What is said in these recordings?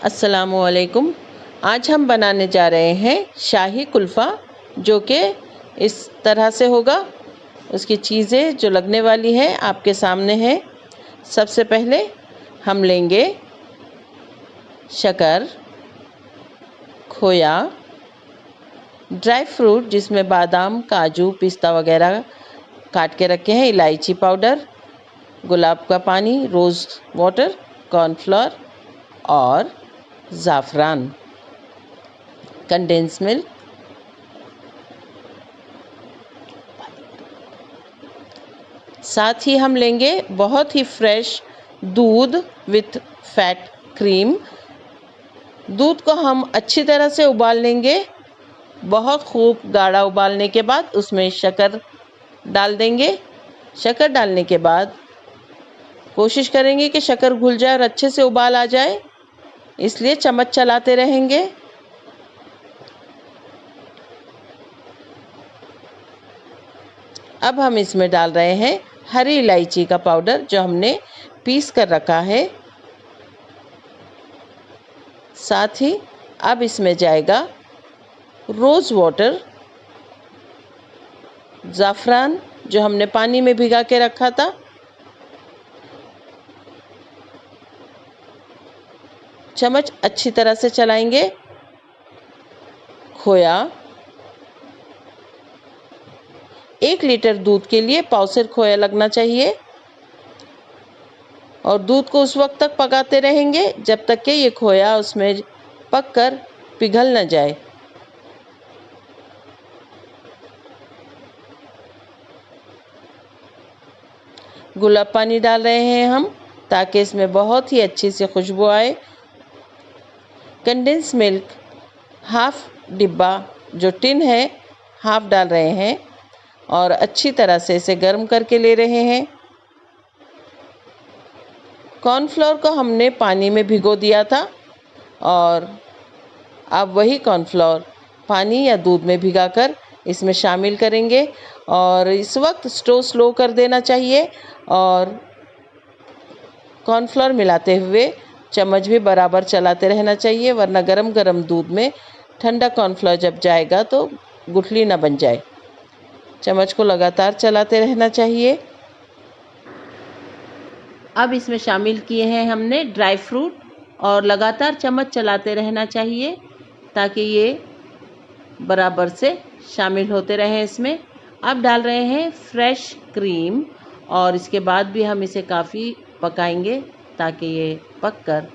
अस्सलामुअलैकुम। आज हम बनाने जा रहे हैं शाही कुल्फ़ा, जो कि इस तरह से होगा। उसकी चीज़ें जो लगने वाली हैं आपके सामने हैं। सबसे पहले हम लेंगे शक्कर, खोया, ड्राई फ्रूट जिसमें बादाम, काजू, पिस्ता वगैरह काट के रखे हैं, इलायची पाउडर, गुलाब का पानी, रोज़ वाटर, कॉर्नफ्लोर और ज़ाफ़रान, कंडेंस मिल्क, साथ ही हम लेंगे बहुत ही फ्रेश दूध विथ फैट क्रीम। दूध को हम अच्छी तरह से उबाल लेंगे। बहुत खूब गाढ़ा उबालने के बाद उसमें शक्कर डाल देंगे। शक्कर डालने के बाद कोशिश करेंगे कि शक्कर घुल जाए और अच्छे से उबाल आ जाए, इसलिए चम्मच चलाते रहेंगे। अब हम इसमें डाल रहे हैं हरी इलायची का पाउडर, जो हमने पीस कर रखा है। साथ ही अब इसमें जाएगा रोज़ वाटर, ज़ाफ़रान जो हमने पानी में भिगा के रखा था, चम्मच अच्छी तरह से चलाएंगे। खोया, 1 लीटर दूध के लिए पावशेर खोया लगना चाहिए और दूध को उस वक्त तक पकाते रहेंगे जब तक कि ये खोया उसमें पककर पिघल न जाए। गुलाब पानी डाल रहे हैं हम, ताकि इसमें बहुत ही अच्छी सी खुशबू आए। कंडेंस मिल्क हाफ डिब्बा, जो टिन है, हाफ डाल रहे हैं और अच्छी तरह से इसे गर्म करके ले रहे हैं। कॉर्नफ्लोर को हमने पानी में भिगो दिया था और अब वही कॉर्नफ्लोर पानी या दूध में भिगाकर इसमें शामिल करेंगे और इस वक्त स्टोव स्लो कर देना चाहिए और कॉर्नफ्लोर मिलाते हुए चम्मच भी बराबर चलाते रहना चाहिए, वरना गरम गरम दूध में ठंडा कॉर्नफ्लोर जब जाएगा तो गुठली ना बन जाए। चम्मच को लगातार चलाते रहना चाहिए। अब इसमें शामिल किए हैं हमने ड्राई फ्रूट और लगातार चम्मच चलाते रहना चाहिए ताकि ये बराबर से शामिल होते रहें इसमें। अब डाल रहे हैं फ्रेश क्रीम और इसके बाद भी हम इसे काफ़ी पकाएंगे ताकि ये पककर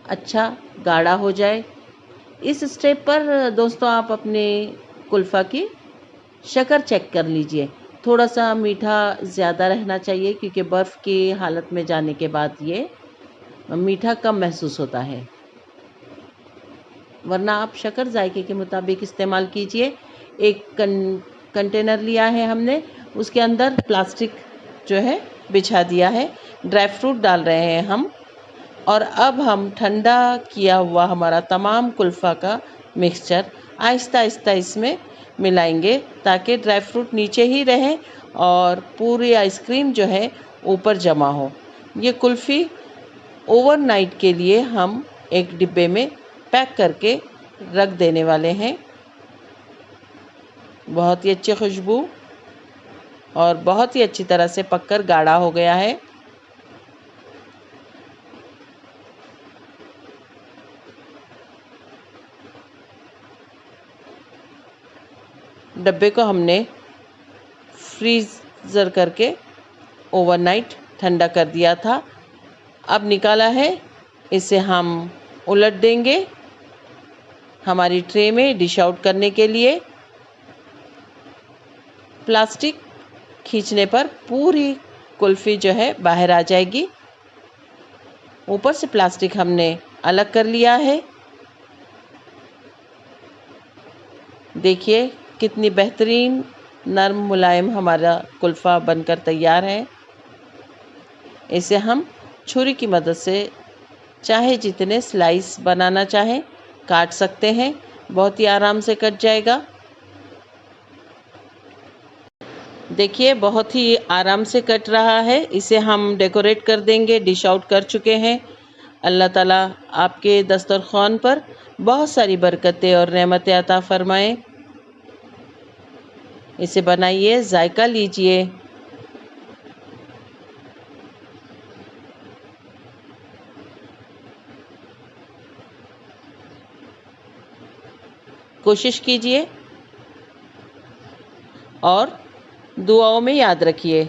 अच्छा गाढ़ा हो जाए। इस स्टेप पर दोस्तों आप अपने कुल्फ़ा की शक्कर चेक कर लीजिए। थोड़ा सा मीठा ज़्यादा रहना चाहिए क्योंकि बर्फ़ की हालत में जाने के बाद ये मीठा कम महसूस होता है, वरना आप शक्कर जायके के मुताबिक इस्तेमाल कीजिए। एक कंटेनर लिया है हमने, उसके अंदर प्लास्टिक जो है बिछा दिया है। ड्राई फ्रूट डाल रहे हैं हम और अब हम ठंडा किया हुआ हमारा तमाम कुल्फ़ा का मिक्सचर आहिस्ता आहिस्ता इसमें मिलाएंगे ताकि ड्राई फ्रूट नीचे ही रहे और पूरी आइसक्रीम जो है ऊपर जमा हो। ये कुल्फ़ी ओवरनाइट के लिए हम एक डिब्बे में पैक करके रख देने वाले हैं। बहुत ही अच्छी खुशबू और बहुत ही अच्छी तरह से पककर गाढ़ा हो गया है। डब्बे को हमने फ्रीज़र करके ओवरनाइट ठंडा कर दिया था। अब निकाला है, इसे हम उलट देंगे हमारी ट्रे में डिश आउट करने के लिए। प्लास्टिक खींचने पर पूरी कुल्फ़ी जो है बाहर आ जाएगी। ऊपर से प्लास्टिक हमने अलग कर लिया है। देखिए कितनी बेहतरीन नरम मुलायम हमारा कुल्फ़ा बनकर तैयार है। इसे हम छुरी की मदद से चाहे जितने स्लाइस बनाना चाहें काट सकते हैं, बहुत ही आराम से कट जाएगा। देखिए बहुत ही आराम से कट रहा है। इसे हम डेकोरेट कर देंगे, डिश आउट कर चुके हैं। अल्लाह ताला आपके दस्तरखान पर बहुत सारी बरकतें और नेमतें अता फरमाएं। इसे बनाइए, जायका लीजिए। कोशिश कीजिए और दुआओं में याद रखिए।